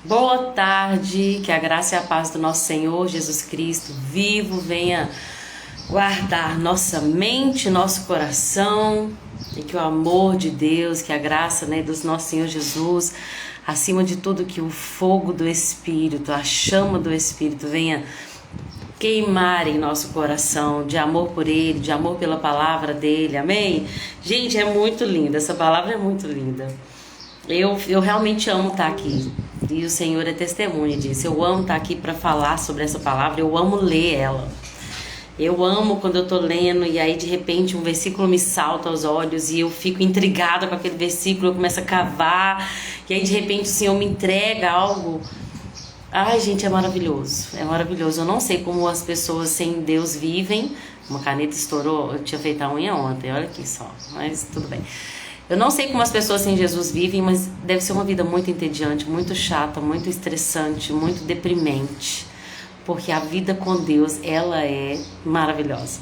Boa tarde, que a graça e a paz do nosso Senhor Jesus Cristo vivo venha guardar nossa mente, nosso coração, e que o amor de Deus, que a graça, dos nosso Senhor Jesus, acima de tudo, que o fogo do Espírito, a chama do Espírito venha queimar em nosso coração de amor por Ele, de amor pela palavra dEle, amém? Gente, é muito linda, essa palavra é muito linda. Eu realmente amo estar aqui, e o Senhor é testemunha disso. Eu amo estar aqui para falar sobre essa palavra, eu amo ler ela. Eu amo quando eu tô lendo e aí de repente um versículo me salta aos olhos e eu fico intrigada com aquele versículo, eu começo a cavar e aí de repente o Senhor me entrega algo. Ai, gente, é maravilhoso, é maravilhoso. Eu não sei como as pessoas sem Deus vivem. Uma caneta estourou, eu tinha feito a unha ontem, olha aqui só, mas tudo bem. Eu não sei como as pessoas sem Jesus vivem, mas deve ser uma vida muito entediante, muito chata, muito estressante, muito deprimente. Porque a vida com Deus, ela é maravilhosa.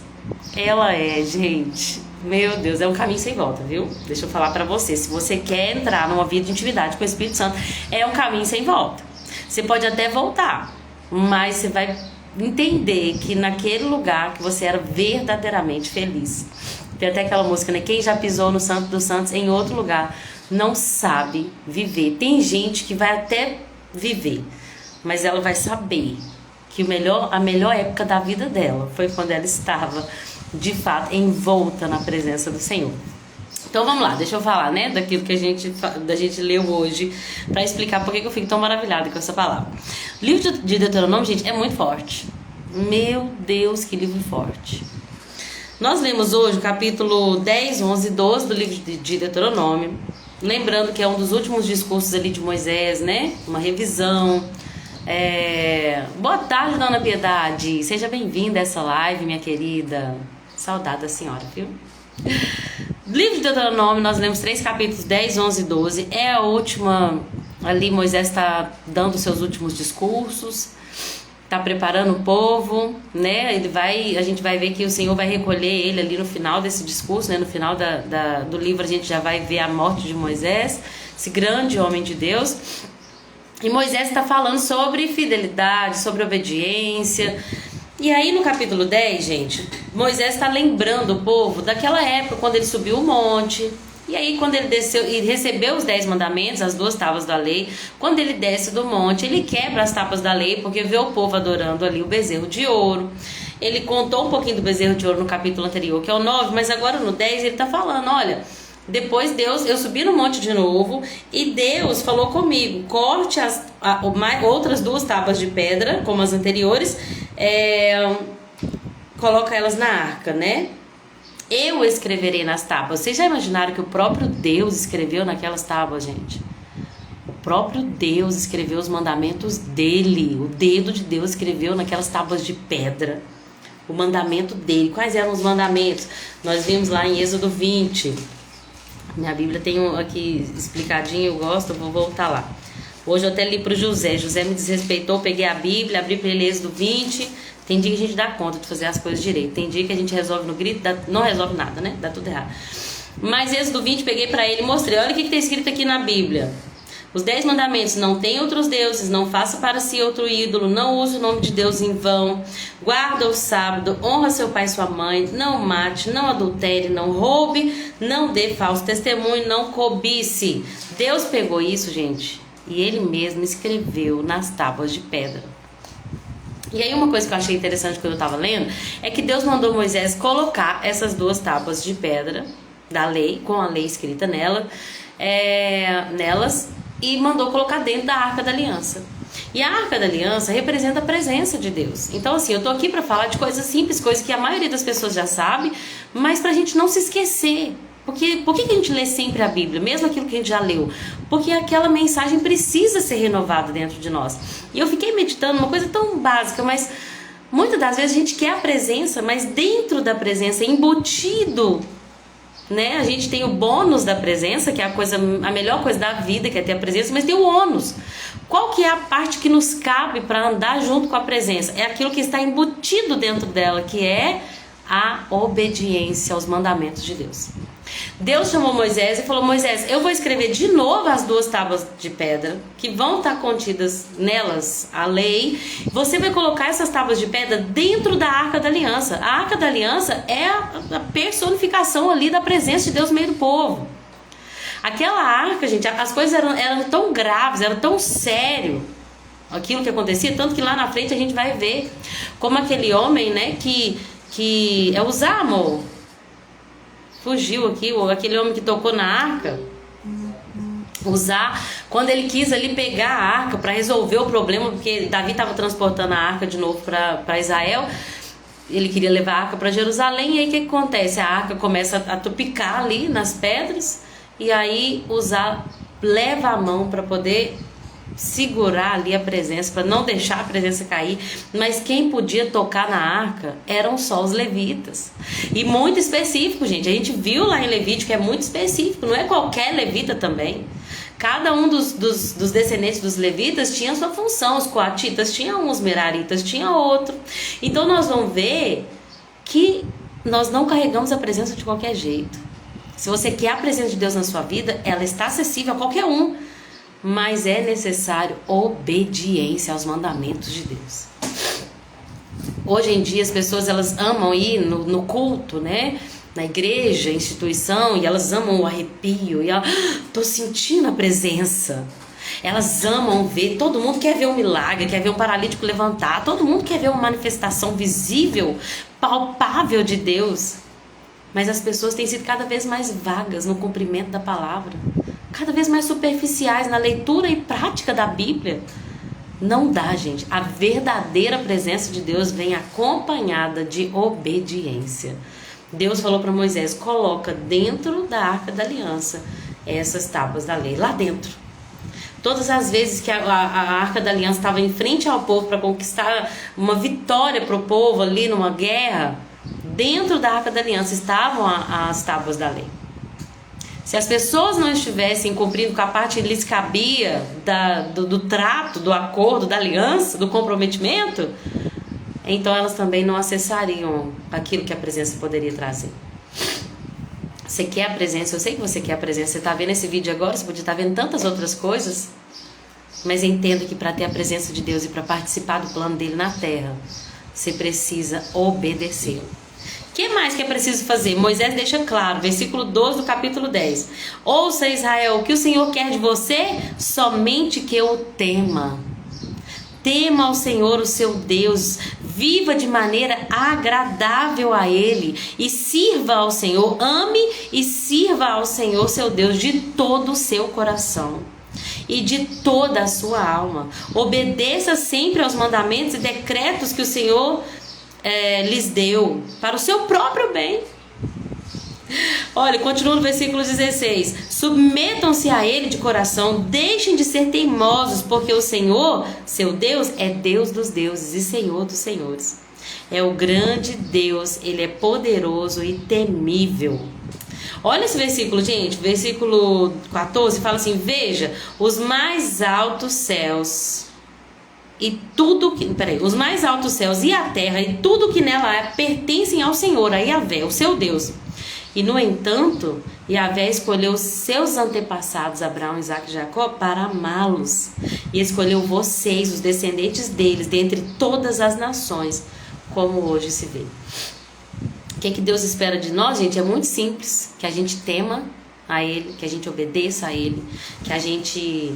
Ela é, gente, meu Deus, é um caminho sem volta, viu? Deixa eu falar pra você, se você quer entrar numa vida de intimidade com o Espírito Santo, é um caminho sem volta. Você pode até voltar, mas você vai entender que naquele lugar que você era verdadeiramente feliz. Tem até aquela música, né? Quem já pisou no Santo dos Santos em outro lugar não sabe viver. Tem gente que vai até viver, mas ela vai saber que a melhor época da vida dela foi quando ela estava, de fato, envolta na presença do Senhor. Então vamos lá, deixa eu falar, daquilo que a gente leu hoje, para explicar por que eu fico tão maravilhada com essa palavra. O livro de Deuteronômio, gente, é muito forte. Meu Deus, que livro forte. Nós lemos hoje o capítulo 10, 11 e 12 do livro de Deuteronômio. Lembrando que é um dos últimos discursos ali de Moisés, Uma revisão. Boa tarde, Dona Piedade. Seja bem-vinda a essa live, minha querida. Saudade da senhora, viu? Livro de Deuteronômio, nós lemos 3 capítulos, 10, 11 e 12. É a última, ali Moisés está dando seus últimos discursos, está preparando o povo, a gente vai ver que o Senhor vai recolher ele ali no final desse discurso, no final do livro a gente já vai ver a morte de Moisés, esse grande homem de Deus. E Moisés está falando sobre fidelidade, sobre obediência. E aí no capítulo 10, gente, Moisés está lembrando o povo daquela época quando ele subiu o monte. E aí quando ele desceu e recebeu os 10 mandamentos, as 2 tábuas da lei, quando ele desce do monte, ele quebra as tábuas da lei porque vê o povo adorando ali o bezerro de ouro. Ele contou um pouquinho do bezerro de ouro no capítulo anterior, que é o 9, mas agora no 10 ele está falando, olha, depois eu subi no monte de novo e Deus falou comigo, corte outras 2 tábuas de pedra, como as anteriores, coloca elas na arca, Eu escreverei nas tábuas. Vocês já imaginaram que o próprio Deus escreveu naquelas tábuas, gente? O próprio Deus escreveu os mandamentos dele. O dedo de Deus escreveu naquelas tábuas de pedra o mandamento dele. Quais eram os mandamentos? Nós vimos lá em Êxodo 20. Minha Bíblia tem aqui explicadinho, eu gosto, eu vou voltar lá. Hoje eu até li para o José. José me desrespeitou, peguei a Bíblia, abri para ele Êxodo 20. Tem dia que a gente dá conta de fazer as coisas direito. Tem dia que a gente resolve no grito, não resolve nada, dá tudo errado. Mas Êxodo 20, peguei para ele e mostrei. Olha o que está escrito aqui na Bíblia. Os 10 mandamentos: não tem outros deuses, não faça para si outro ídolo, não use o nome de Deus em vão, guarda o sábado, honra seu pai e sua mãe, não mate, não adultere, não roube, não dê falso testemunho, não cobice. Deus pegou isso, gente, e ele mesmo escreveu nas tábuas de pedra. E aí uma coisa que eu achei interessante quando eu estava lendo é que Deus mandou Moisés colocar essas 2 tábuas de pedra da lei, com a lei escrita nelas, e mandou colocar dentro da Arca da Aliança. E a Arca da Aliança representa a presença de Deus. Então assim, eu tô aqui para falar de coisas simples, coisas que a maioria das pessoas já sabe, mas pra gente não se esquecer. Por que a gente lê sempre a Bíblia, mesmo aquilo que a gente já leu? Porque aquela mensagem precisa ser renovada dentro de nós. E eu fiquei meditando uma coisa tão básica, mas muitas das vezes a gente quer a presença, mas dentro da presença, embutido, a gente tem o bônus da presença, que é a melhor coisa da vida, que é ter a presença, mas tem o ônus. Qual que é a parte que nos cabe para andar junto com a presença? É aquilo que está embutido dentro dela, que é a obediência aos mandamentos de Deus. Deus chamou Moisés e falou: Moisés, eu vou escrever de novo as 2 tábuas de pedra, que vão estar contidas nelas a lei. Você vai colocar essas tábuas de pedra dentro da Arca da Aliança. A Arca da Aliança é a personificação ali da presença de Deus no meio do povo. Aquela arca, gente, as coisas eram tão graves, era tão sério aquilo que acontecia, tanto que lá na frente a gente vai ver como aquele homem, né, que é Uzá, amor. Fugiu aqui, aquele homem que tocou na arca, Uzá, quando ele quis ali pegar a arca para resolver o problema, porque Davi estava transportando a arca de novo para Israel, ele queria levar a arca para Jerusalém, e aí o que acontece? A arca começa a tupicar ali nas pedras, e aí Uzá leva a mão para poder segurar ali a presença, para não deixar a presença cair. Mas quem podia tocar na arca eram só os levitas, e muito específico, gente. A gente viu lá em Levítico que é muito específico, não é qualquer levita também. Cada um dos descendentes dos levitas tinha sua função. Os coatitas tinham um, os meraritas tinha outro. Então nós vamos ver que nós não carregamos a presença de qualquer jeito. Se você quer a presença de Deus na sua vida, ela está acessível a qualquer um, mas é necessário obediência aos mandamentos de Deus. Hoje em dia as pessoas, elas amam ir no culto, né? Na igreja, instituição, e elas amam o arrepio, e tô sentindo a presença. Elas amam ver, todo mundo quer ver um milagre, quer ver um paralítico levantar, todo mundo quer ver uma manifestação visível, palpável de Deus. Mas as pessoas têm sido cada vez mais vagas no cumprimento da palavra, cada vez mais superficiais na leitura e prática da Bíblia. Não dá, gente. A verdadeira presença de Deus vem acompanhada de obediência. Deus falou para Moisés: coloca dentro da Arca da Aliança essas tábuas da lei, lá dentro. Todas as vezes que a Arca da Aliança estava em frente ao povo para conquistar uma vitória para o povo ali numa guerra, dentro da Arca da Aliança estavam as tábuas da lei. Se as pessoas não estivessem cumprindo com a parte que lhes cabia do trato, do acordo, da aliança, do comprometimento, então elas também não acessariam aquilo que a presença poderia trazer. Você quer a presença? Eu sei que você quer a presença. Você está vendo esse vídeo agora, você podia estar vendo tantas outras coisas, mas entenda que para ter a presença de Deus e para participar do plano dele na terra, você precisa obedecer. O que mais que é preciso fazer? Moisés deixa claro, versículo 12 do capítulo 10. Ouça, Israel, o que o Senhor quer de você? Somente que eu tema. Tema ao Senhor, o seu Deus. Viva de maneira agradável a Ele. E sirva ao Senhor. Ame e sirva ao Senhor, seu Deus, de todo o seu coração e de toda a sua alma. Obedeça sempre aos mandamentos e decretos que o Senhor lhes deu para o seu próprio bem. Olha, continua no versículo 16. Submetam-se a Ele de coração, deixem de ser teimosos, porque o Senhor, seu Deus, é Deus dos deuses e Senhor dos senhores. É o grande Deus, Ele é poderoso e temível. Olha esse versículo, gente, versículo 14 fala assim: veja, os mais altos céus e tudo que, os mais altos céus e a terra e tudo que nela há pertencem ao Senhor, a Yahvé, o seu Deus. E no entanto, Yahvé escolheu seus antepassados, Abraão, Isaque e Jacó, para amá-los, e escolheu vocês, os descendentes deles, dentre todas as nações, como hoje se vê. O que Deus espera de nós, gente? É muito simples: que a gente tema a Ele, que a gente obedeça a Ele, que a gente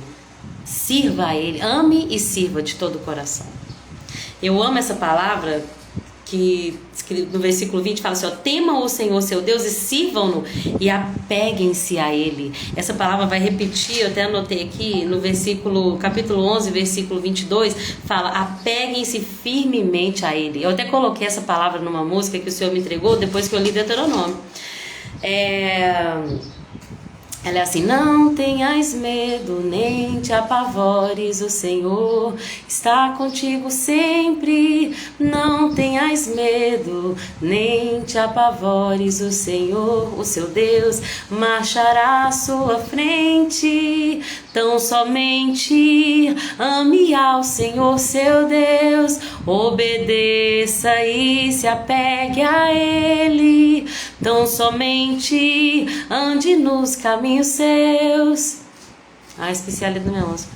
sirva a Ele, ame e sirva de todo o coração. Eu amo essa palavra que no versículo 20 fala assim, ó: temam o Senhor seu Deus e sirvam-no e apeguem-se a Ele. Essa palavra vai repetir, eu até anotei aqui no capítulo 11, versículo 22, fala: apeguem-se firmemente a Ele. Eu até coloquei essa palavra numa música que o Senhor me entregou depois que eu li Deuteronômio. Ela é assim: não tenhas medo, nem te apavores, o Senhor está contigo sempre. Não tenhas medo, nem te apavores, o Senhor, o seu Deus, marchará à sua frente. Tão somente ame ao Senhor seu Deus, obedeça e se apegue a Ele. Tão somente ande nos caminhos seus. Esqueci a letra da minha música.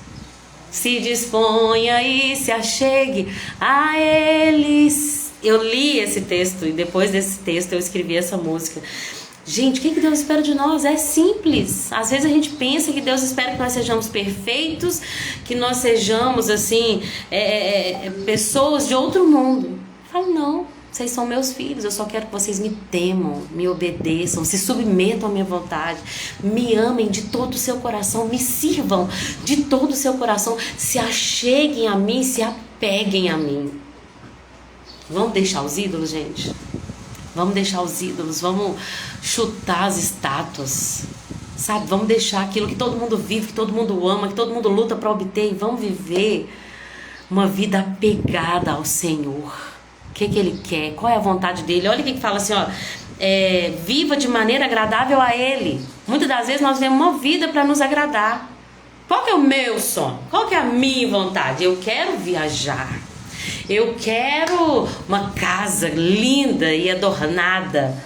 Se disponha e se achegue a Ele. Eu li esse texto e depois desse texto eu escrevi essa música. Gente, o que Deus espera de nós? É simples. Às vezes a gente pensa que Deus espera que nós sejamos perfeitos, que nós sejamos, assim, pessoas de outro mundo. Eu falo, não, vocês são meus filhos, eu só quero que vocês me temam, me obedeçam, se submetam à minha vontade, me amem de todo o seu coração, me sirvam de todo o seu coração, se acheguem a mim, se apeguem a mim. Vamos deixar os ídolos, gente? Vamos deixar os ídolos, vamos chutar as estátuas, sabe? Vamos deixar aquilo que todo mundo vive, que todo mundo ama, que todo mundo luta para obter, e vamos viver uma vida apegada ao Senhor. O que Ele quer? Qual é a vontade dEle? Olha o que fala assim, ó, viva de maneira agradável a Ele. Muitas das vezes nós vivemos uma vida para nos agradar. Qual que é o meu sonho? Qual que é a minha vontade? Eu quero viajar. Eu quero uma casa linda e adornada.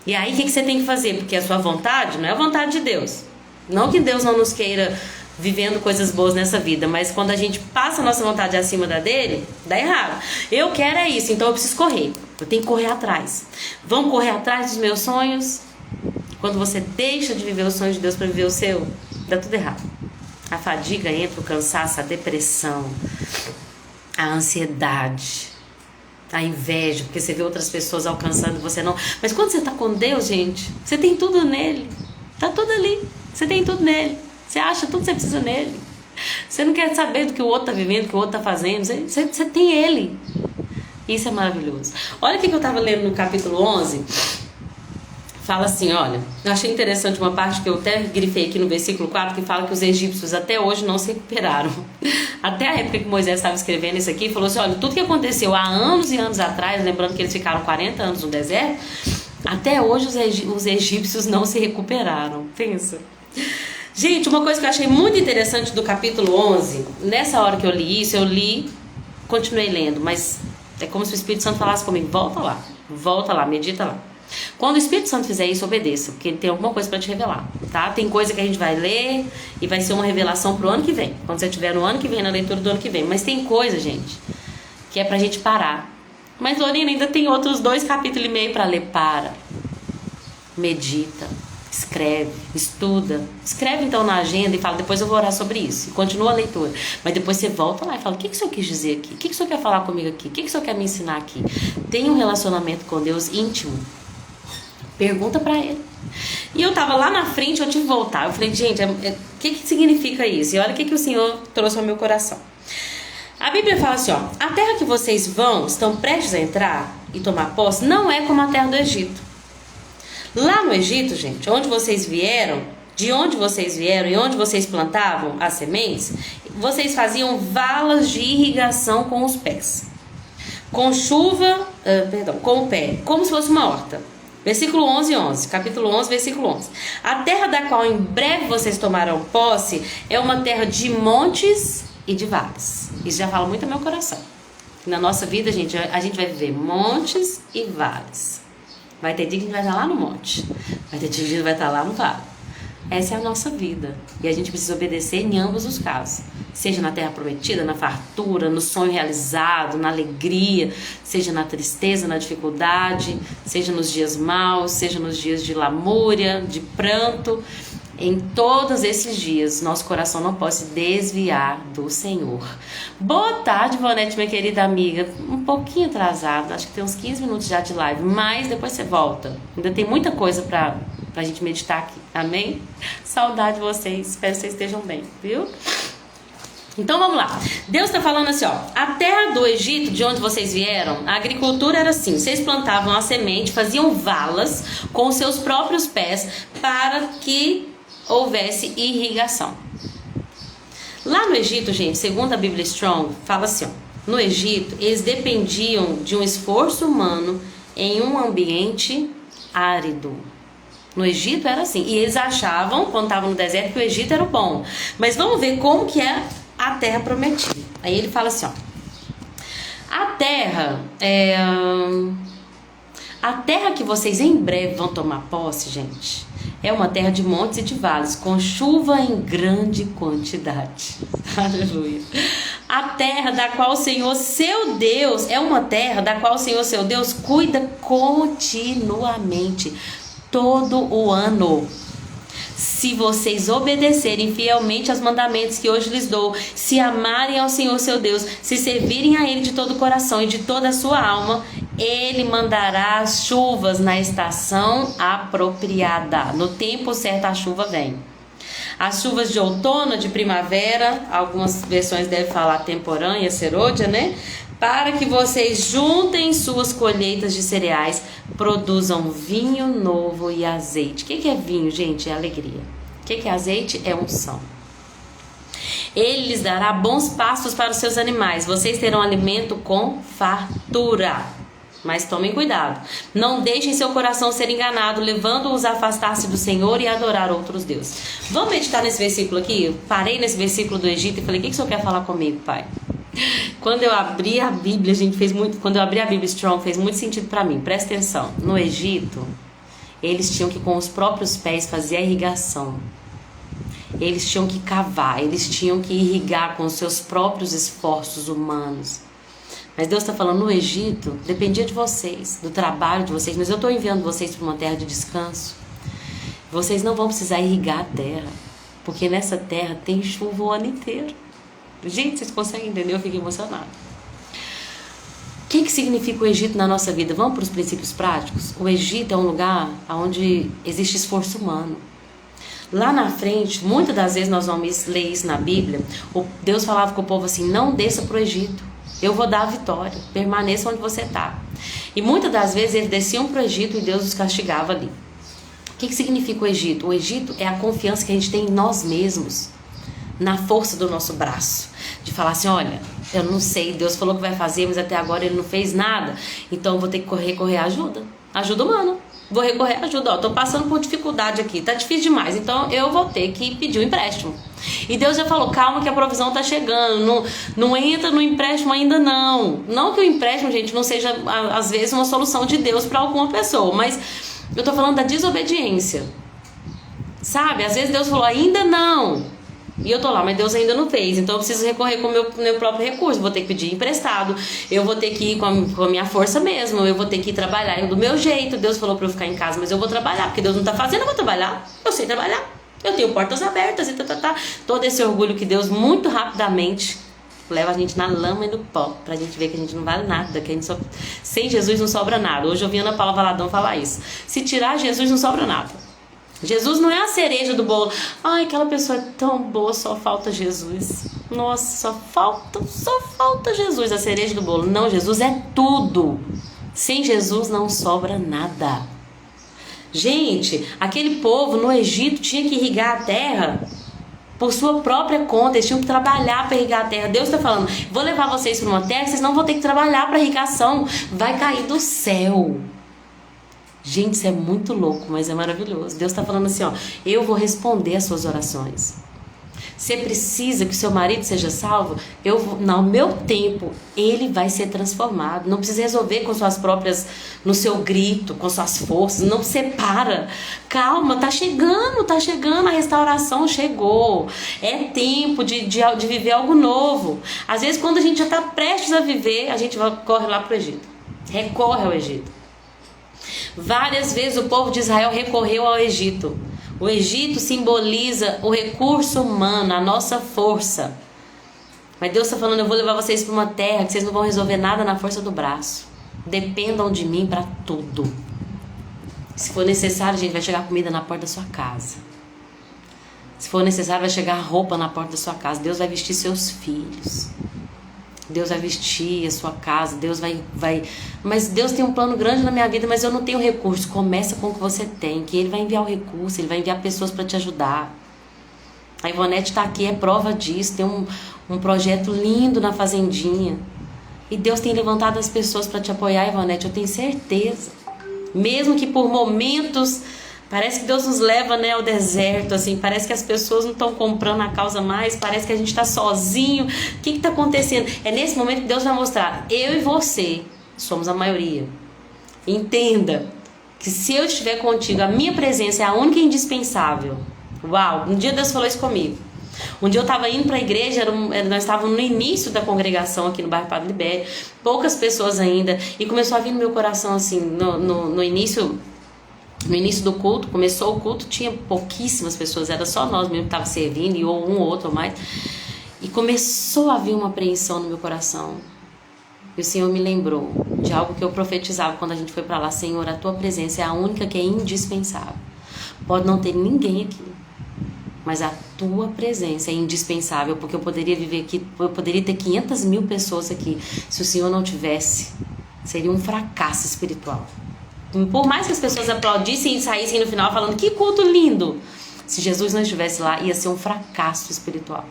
E aí o que você tem que fazer? Porque a sua vontade não é a vontade de Deus. Não que Deus não nos queira vivendo coisas boas nessa vida, mas quando a gente passa a nossa vontade acima da dele, dá errado. Eu quero isso, então eu preciso correr. Eu tenho que correr atrás. Vamos correr atrás dos meus sonhos? Quando você deixa de viver os sonhos de Deus para viver o seu, dá tudo errado. A fadiga entra, o cansaço, a depressão, a ansiedade, a inveja, porque você vê outras pessoas alcançando e você não. Mas quando você está com Deus, gente, você tem tudo nele. Tá tudo ali. Você tem tudo nele. Você acha tudo que você precisa nele. Você não quer saber do que o outro está vivendo, do que o outro está fazendo. Você tem ele. Isso é maravilhoso. Olha o que eu estava lendo no capítulo 11. Fala assim, olha, eu achei interessante uma parte que eu até grifei aqui no versículo 4, que fala que os egípcios até hoje não se recuperaram. Até a época que Moisés estava escrevendo isso aqui, falou assim, olha, tudo que aconteceu há anos e anos atrás, lembrando que eles ficaram 40 anos no deserto, até hoje os egípcios não se recuperaram. Pensa. Gente, uma coisa que eu achei muito interessante do capítulo 11, nessa hora que eu li isso, eu li, continuei lendo, mas é como se o Espírito Santo falasse comigo, volta lá, medita lá. Quando o Espírito Santo fizer isso, obedeça, porque ele tem alguma coisa para te revelar, tá? Tem coisa que a gente vai ler e vai ser uma revelação pro ano que vem, quando você estiver no ano que vem, na leitura do ano que vem. Mas tem coisa, gente, que é pra gente parar. Mas, Lorena, ainda tem outros 2,5 capítulos para ler. Para, medita, escreve, estuda. Escreve então na agenda e fala, depois eu vou orar sobre isso. E continua a leitura. Mas depois você volta lá e fala, o que o Senhor quis dizer aqui? O que o Senhor quer falar comigo aqui? O que o Senhor quer me ensinar aqui? Tenha um relacionamento com Deus íntimo. Pergunta pra ele. E eu tava lá na frente, eu tive que voltar. Eu falei, gente, o que significa isso? E olha o que o Senhor trouxe ao meu coração. A Bíblia fala assim, ó, a terra que vocês estão prestes a entrar e tomar posse, não é como a terra do Egito. Lá no Egito, gente, onde vocês vieram, de onde vocês vieram e onde vocês plantavam as sementes, vocês faziam valas de irrigação com os pés. Com com o pé, como se fosse uma horta. Versículo 11, capítulo 11, versículo 11. A terra da qual em breve vocês tomarão posse é uma terra de montes e de vales. Isso já fala muito ao meu coração. Na nossa vida, gente, a gente vai viver montes e vales. Vai ter dia que a gente vai estar lá no monte, vai ter dia que a gente vai estar lá no vale. Essa é a nossa vida. E a gente precisa obedecer em ambos os casos. Seja na terra prometida, na fartura, no sonho realizado, na alegria, seja na tristeza, na dificuldade, seja nos dias maus, seja nos dias de lamúria, de pranto. Em todos esses dias, nosso coração não pode se desviar do Senhor. Boa tarde, Vonete, minha querida amiga. Um pouquinho atrasado, acho que tem uns 15 minutos já de live, mas depois você volta. Ainda tem muita coisa pra gente meditar aqui, amém? Saudade de vocês, espero que vocês estejam bem, viu? Então vamos lá, Deus está falando assim, ó, a terra do Egito, de onde vocês vieram, a agricultura era assim, vocês plantavam a semente, faziam valas com os seus próprios pés para que houvesse irrigação. Lá no Egito, gente, segundo a Bíblia Strong, fala assim, ó, no Egito eles dependiam de um esforço humano em um ambiente árido. No Egito era assim. E eles achavam, quando estavam no deserto, que o Egito era o bom. Mas vamos ver como que é a terra prometida. Aí ele fala assim, ó. A terra que vocês em breve vão tomar posse, gente, é uma terra de montes e de vales, com chuva em grande quantidade. Aleluia. A terra da qual o Senhor seu Deus, é uma terra da qual o Senhor seu Deus cuida continuamente, todo o ano. Se vocês obedecerem fielmente aos mandamentos que hoje lhes dou, se amarem ao Senhor seu Deus, se servirem a Ele de todo o coração e de toda a sua alma, Ele mandará as chuvas na estação apropriada. No tempo certo a chuva vem. As chuvas de outono, de primavera, algumas versões devem falar temporânea, serôdia, né? Para que vocês juntem suas colheitas de cereais, produzam vinho novo e azeite. O que é vinho, gente? É alegria. O que é azeite? É unção. Ele lhes dará bons pastos para os seus animais. Vocês terão alimento com fartura. Mas tomem cuidado. Não deixem seu coração ser enganado, levando-os a afastar-se do Senhor e adorar outros deuses. Vamos meditar nesse versículo aqui? Eu parei nesse versículo do Egito e falei, o que o Senhor quer falar comigo, Pai? Quando eu abri a Bíblia, quando eu abri a Bíblia Strong, fez muito sentido para mim. Presta atenção. No Egito, eles tinham que com os próprios pés fazer a irrigação. Eles tinham que cavar, eles tinham que irrigar com os seus próprios esforços humanos. Mas Deus está falando, no Egito, dependia de vocês, do trabalho de vocês, mas eu estou enviando vocês para uma terra de descanso. Vocês não vão precisar irrigar a terra, porque nessa terra tem chuva o ano inteiro. Gente, vocês conseguem entender? Eu fico emocionada. O que significa o Egito na nossa vida? Vamos para os princípios práticos? O Egito é um lugar onde existe esforço humano. Lá na frente, muitas das vezes nós vamos ler isso na Bíblia, Deus falava com o povo assim, não desça para o Egito, eu vou dar a vitória, permaneça onde você está. E muitas das vezes eles desciam para o Egito e Deus os castigava ali. O que significa o Egito? O Egito é a confiança que a gente tem em nós mesmos, na força do nosso braço, de falar assim, olha, eu não sei, Deus falou que vai fazer, mas até agora Ele não fez nada, então eu vou ter que recorrer à ajuda humana, vou recorrer à ajuda, tô passando por dificuldade aqui, tá difícil demais, então eu vou ter que pedir um empréstimo. E Deus já falou, calma que a provisão tá chegando, não entra no empréstimo ainda não que o empréstimo, gente, não seja às vezes uma solução de Deus para alguma pessoa, mas eu tô falando da desobediência, sabe, às vezes Deus falou, ainda não. E eu tô lá, mas Deus ainda não fez. Então eu preciso recorrer com o meu próprio recurso. Vou ter que pedir emprestado. Eu vou ter que ir com a minha força mesmo. Eu vou ter que ir trabalhar do meu jeito. Deus falou pra eu ficar em casa, mas eu vou trabalhar. Porque Deus não tá fazendo, eu vou trabalhar. Eu sei trabalhar. Eu tenho portas abertas e Todo esse orgulho que Deus muito rapidamente leva a gente na lama e no pó. Pra gente ver que a gente não vale nada. Que a gente sem Jesus não sobra nada. Hoje eu vi a Ana Paula Valadão falar isso. Se tirar Jesus não sobra nada. Jesus não é a cereja do bolo. Ai, aquela pessoa é tão boa, só falta Jesus. Nossa, só falta Jesus, a cereja do bolo. Não, Jesus é tudo. Sem Jesus não sobra nada. Gente, aquele povo no Egito tinha que irrigar a terra por sua própria conta. Eles tinham que trabalhar para irrigar a terra. Deus está falando, vou levar vocês para uma terra que vocês não vão ter que trabalhar para irrigação. Vai cair do céu. Gente, isso é muito louco, mas é maravilhoso. Deus está falando assim, ó, eu vou responder as suas orações. Você precisa que o seu marido seja salvo? No meu tempo, ele vai ser transformado. Não precisa resolver com suas próprias, no seu grito, com suas forças. Não separa. Calma, tá chegando, a restauração chegou. É tempo de viver algo novo. Às vezes, quando a gente já está prestes a viver, a gente corre lá para o Egito. Recorre ao Egito. Várias vezes o povo de Israel recorreu ao Egito. O Egito simboliza o recurso humano, a nossa força. Mas Deus está falando, eu vou levar vocês para uma terra que vocês não vão resolver nada na força do braço. Dependam de mim para tudo. Se for necessário, gente, vai chegar comida na porta da sua casa. Se for necessário, vai chegar roupa na porta da sua casa. Deus vai vestir seus filhos. Deus vai vestir a sua casa, Deus vai... Mas Deus tem um plano grande na minha vida, mas eu não tenho recurso. Começa com o que você tem, que Ele vai enviar o recurso, Ele vai enviar pessoas para te ajudar. A Ivonete está aqui, é prova disso, tem um projeto lindo na fazendinha. E Deus tem levantado as pessoas para te apoiar, Ivonete, eu tenho certeza. Mesmo que por momentos Parece que Deus nos leva, né, ao deserto, assim, parece que as pessoas não estão comprando a causa mais, parece que a gente está sozinho. O que está acontecendo? É nesse momento que Deus vai mostrar, eu e você somos a maioria. Entenda que se eu estiver contigo, a minha presença é a única e indispensável. Uau, um dia Deus falou isso comigo. Um dia eu estava indo para a igreja, nós estávamos no início da congregação aqui no bairro Padre Libério, poucas pessoas ainda, e começou a vir no meu coração assim, no início do culto, começou o culto, tinha pouquíssimas pessoas, era só nós mesmo que estava servindo, e ou um ou outro ou mais, e começou a vir uma apreensão no meu coração. E o Senhor me lembrou de algo que eu profetizava quando a gente foi para lá: Senhor, a tua presença é a única que é indispensável. Pode não ter ninguém aqui, mas a tua presença é indispensável, porque eu poderia viver aqui, eu poderia ter 500 mil pessoas aqui, se o Senhor não tivesse, seria um fracasso espiritual. Por mais que as pessoas aplaudissem e saíssem no final falando que culto lindo, se Jesus não estivesse lá, ia ser um fracasso espiritual.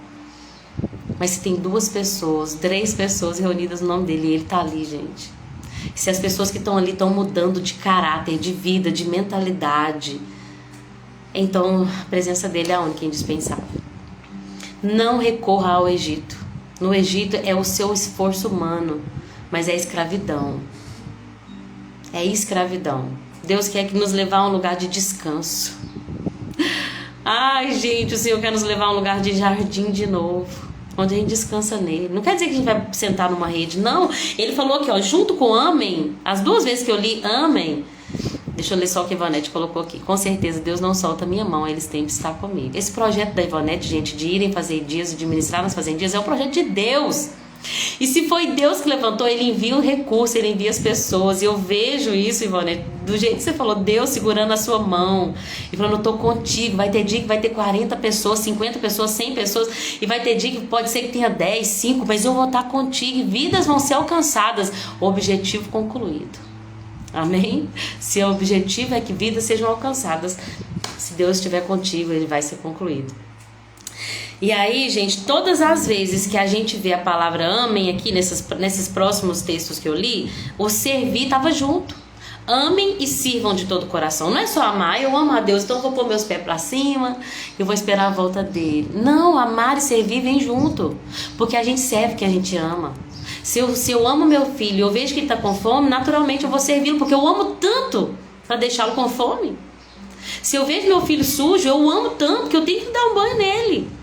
Mas se tem 2 pessoas, 3 pessoas reunidas no nome dele, e ele está ali, gente. Se as pessoas que estão ali estão mudando de caráter, de vida, de mentalidade, então a presença dele é a única e indispensável. Não recorra ao Egito. No Egito é o seu esforço humano, mas é escravidão. É escravidão. Deus quer nos levar a um lugar de descanso. Ai, gente, o Senhor quer nos levar a um lugar de jardim de novo, onde a gente descansa nele. Não quer dizer que a gente vai sentar numa rede, não. Ele falou aqui, ó, junto com amem, as 2 vezes que eu li amem, deixa eu ler só o que a Ivonete colocou aqui. Com certeza Deus não solta a minha mão, eles têm que estar comigo. Esse projeto da Ivonete, gente, de irem fazer dias, de ministrar nas fazendinhas, é um projeto de Deus. E se foi Deus que levantou, ele envia o recurso, ele envia as pessoas. E eu vejo isso, Ivone, do jeito que você falou, Deus segurando a sua mão e falando, eu tô contigo. Vai ter dia que vai ter 40 pessoas, 50 pessoas, 100 pessoas, e vai ter dia que pode ser que tenha 10, 5, mas eu vou estar contigo e vidas vão ser alcançadas. Objetivo concluído. Amém? Se o objetivo é que vidas sejam alcançadas, se Deus estiver contigo, ele vai ser concluído. E aí, gente, todas as vezes que a gente vê a palavra amem aqui nesses próximos textos que eu li, o servir estava junto. Amem e sirvam de todo o coração. Não é só amar, eu amo a Deus, então eu vou pôr meus pés para cima, eu vou esperar a volta dele. Não, amar e servir vem junto, porque a gente serve quem a gente ama. Se eu amo meu filho e eu vejo que ele está com fome, naturalmente eu vou servi-lo, porque eu amo tanto para deixá-lo com fome. Se eu vejo meu filho sujo, eu amo tanto que eu tenho que dar um banho nele.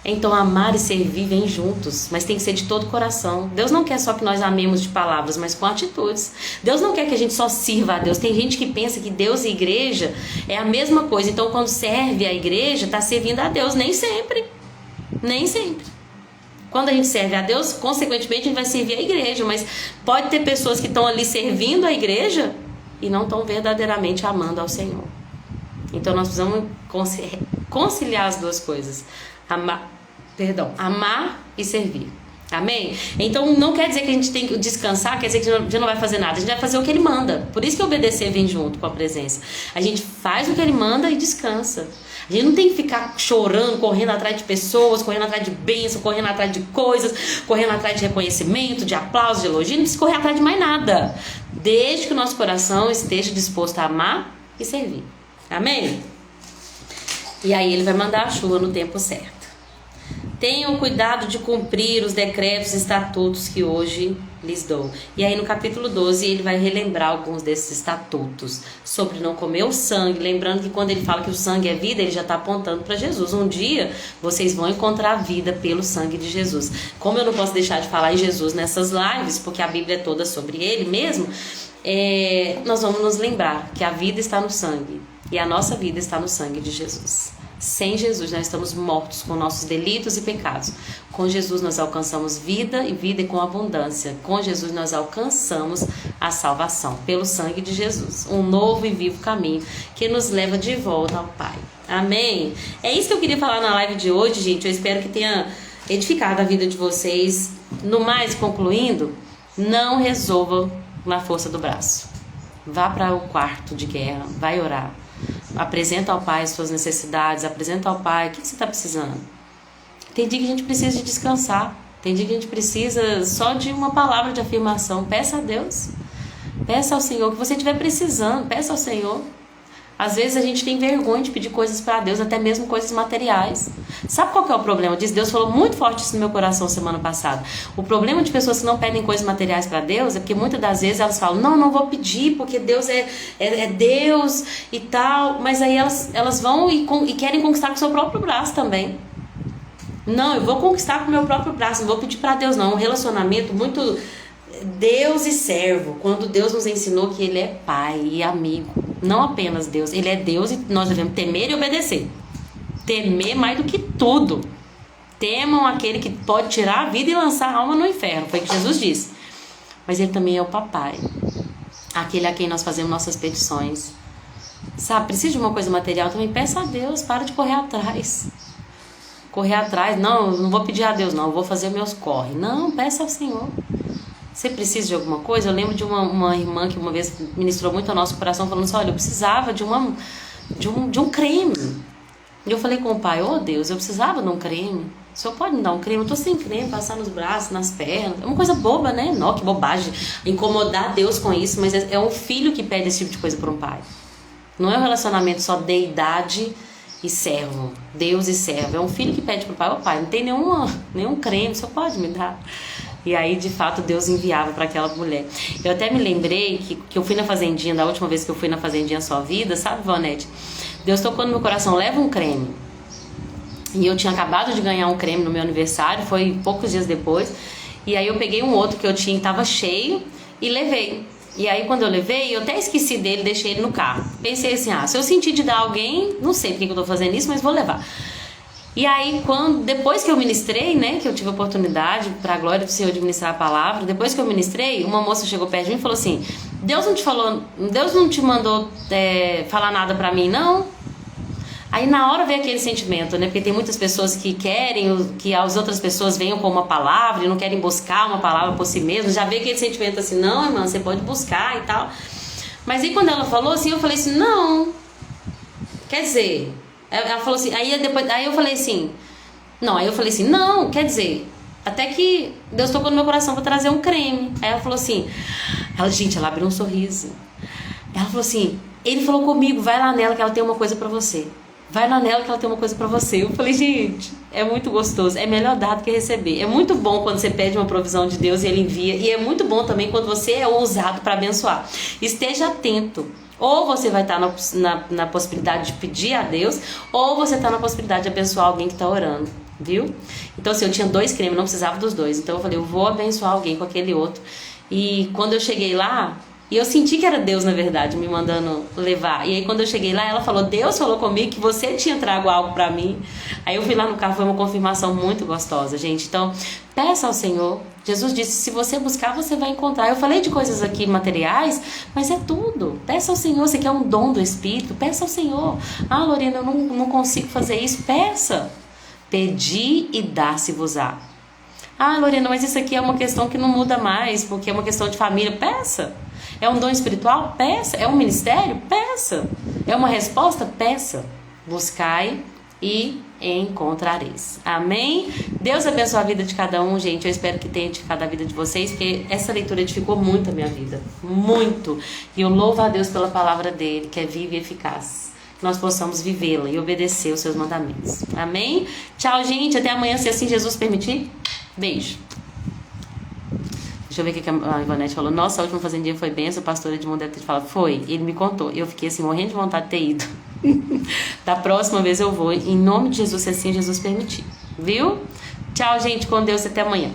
Então amar e servir vêm juntos, mas tem que ser de todo o coração. Deus não quer só que nós amemos de palavras, mas com atitudes. Deus não quer que a gente só sirva a Deus. Tem gente que pensa que Deus e igreja é a mesma coisa. Então quando serve a igreja, está servindo a Deus. Nem sempre. Nem sempre. Quando a gente serve a Deus, consequentemente a gente vai servir a igreja. Mas pode ter pessoas que estão ali servindo a igreja e não estão verdadeiramente amando ao Senhor. Então nós precisamos conciliar as 2 coisas. Amar e servir. Amém? Então não quer dizer que a gente tem que descansar, quer dizer que a gente não vai fazer nada. A gente vai fazer o que ele manda. Por isso que obedecer vem junto com a presença. A gente faz o que ele manda e descansa. A gente não tem que ficar chorando, correndo atrás de pessoas, correndo atrás de bênção, correndo atrás de coisas, correndo atrás de reconhecimento, de aplauso, de elogio. Não precisa correr atrás de mais nada, desde que o nosso coração esteja disposto a amar e servir. Amém? E aí ele vai mandar a chuva no tempo certo. Tenham cuidado de cumprir os decretos e estatutos que hoje lhes dou. E aí no capítulo 12 ele vai relembrar alguns desses estatutos. Sobre não comer o sangue. Lembrando que quando ele fala que o sangue é vida, ele já está apontando para Jesus. Um dia vocês vão encontrar vida pelo sangue de Jesus. Como eu não posso deixar de falar em Jesus nessas lives, porque a Bíblia é toda sobre ele mesmo, nós vamos nos lembrar que a vida está no sangue. E a nossa vida está no sangue de Jesus. Sem Jesus nós estamos mortos com nossos delitos e pecados. Com Jesus nós alcançamos vida e vida com abundância. Com Jesus nós alcançamos a salvação pelo sangue de Jesus. Um novo e vivo caminho que nos leva de volta ao Pai. Amém? É isso que eu queria falar na live de hoje, gente. Eu espero que tenha edificado a vida de vocês. No mais, concluindo, não resolva na força do braço. Vá para o quarto de guerra, vai orar. Apresenta ao Pai as suas necessidades, apresenta ao Pai o que você está precisando. Tem dia que a gente precisa de descansar, tem dia que a gente precisa só de uma palavra de afirmação. Peça a Deus, peça ao Senhor o que você estiver precisando, peça ao Senhor. Às vezes a gente tem vergonha de pedir coisas para Deus, até mesmo coisas materiais. Sabe qual que é o problema disso? Deus falou muito forte isso no meu coração semana passada. O problema de pessoas que não pedem coisas materiais para Deus é porque muitas das vezes elas falam, não vou pedir porque Deus é Deus e tal. Mas aí elas vão e querem conquistar com o seu próprio braço também. Não, eu vou conquistar com o meu próprio braço, não vou pedir para Deus não. Um relacionamento muito Deus e servo. Quando Deus nos ensinou que Ele é pai e amigo. Não apenas Deus, Ele é Deus e nós devemos temer e obedecer. Temer mais do que tudo. Temam aquele que pode tirar a vida e lançar a alma no inferno. Foi o que Jesus disse. Mas Ele também é o papai. Aquele a quem nós fazemos nossas petições. Sabe, precisa de uma coisa material também? Peça a Deus, para de correr atrás. Correr atrás, não vou pedir a Deus, não, vou fazer meus corre. Não, peça ao Senhor. Você precisa de alguma coisa? Eu lembro de uma irmã que uma vez ministrou muito ao nosso coração, falando assim, olha, eu precisava de um creme. E eu falei com o pai, Deus, eu precisava de um creme. O senhor pode me dar um creme? Eu tô sem creme, passar nos braços, nas pernas. É uma coisa boba, né? Não, que bobagem. Incomodar Deus com isso, mas é um filho que pede esse tipo de coisa para um pai. Não é um relacionamento só deidade e servo. Deus e servo. É um filho que pede pro pai, pai, não tem nenhum creme, o senhor pode me dar? E aí, de fato, Deus enviava para aquela mulher. Eu até me lembrei que eu fui na fazendinha, da última vez que eu fui na fazendinha Sua Vida, sabe, Vanete? Deus tocou no meu coração, leva um creme. E eu tinha acabado de ganhar um creme no meu aniversário, foi poucos dias depois. E aí eu peguei um outro que eu tinha, que tava cheio, e levei. E aí quando eu levei, eu até esqueci dele, deixei ele no carro. Pensei assim, se eu sentir de dar a alguém, não sei por que eu tô fazendo isso, mas vou levar. E aí, depois que eu ministrei, né, que eu tive a oportunidade, para a glória do Senhor, de ministrar a palavra, depois que eu ministrei, uma moça chegou perto de mim e falou assim, Deus não te mandou falar nada para mim, não? Aí na hora veio aquele sentimento, né, porque tem muitas pessoas que querem que as outras pessoas venham com uma palavra e não querem buscar uma palavra por si mesmo, já veio aquele sentimento assim, não, irmã, você pode buscar e tal. Mas aí quando ela falou assim, eu falei assim, não, quer dizer... Ela falou assim, aí eu falei assim, não, quer dizer, até que Deus tocou no meu coração para trazer um creme. Aí ela falou assim, ela abriu um sorriso. Ela falou assim, ele falou comigo, vai lá nela que ela tem uma coisa para você. Vai lá nela que ela tem uma coisa para você. Eu falei, gente, é muito gostoso, é melhor dar do que receber. É muito bom quando você pede uma provisão de Deus e Ele envia. E é muito bom também quando você é ousado para abençoar. Esteja atento. Ou você vai estar na possibilidade de pedir a Deus, ou você está na possibilidade de abençoar alguém que está orando, viu? Então, assim, eu tinha 2 cremes, não precisava dos 2. Então, eu falei, eu vou abençoar alguém com aquele outro. E quando eu cheguei lá, e eu senti que era Deus, na verdade, me mandando levar. E aí, quando eu cheguei lá, ela falou, Deus falou comigo que você tinha trago algo pra mim. Aí eu fui lá no carro, foi uma confirmação muito gostosa, gente. Então, peça ao Senhor. Jesus disse, se você buscar, você vai encontrar. Eu falei de coisas aqui materiais, mas é tudo. Peça ao Senhor, você quer um dom do Espírito? Peça ao Senhor. Lorena, eu não consigo fazer isso. Peça. Pedir e dar-se-vos-á. Lorena, mas isso aqui é uma questão que não muda mais, porque é uma questão de família. Peça. É um dom espiritual? Peça. É um ministério? Peça. É uma resposta? Peça. Buscai e encontrareis. Amém? Deus abençoe a vida de cada um, gente. Eu espero que tenha edificado a vida de vocês, porque essa leitura edificou muito a minha vida. Muito. E eu louvo a Deus pela palavra dele, que é viva e eficaz. Que nós possamos vivê-la e obedecer os seus mandamentos. Amém? Tchau, gente. Até amanhã, se assim Jesus permitir. Beijo. Deixa eu ver o que a Ivonete falou. Nossa, a última fazendinha foi benção. O pastor Edmundo deve ter falado. Foi, ele me contou. Eu fiquei assim, morrendo de vontade de ter ido. Da próxima vez eu vou. Em nome de Jesus, se assim Jesus permitir. Viu? Tchau, gente. Com Deus. Até amanhã.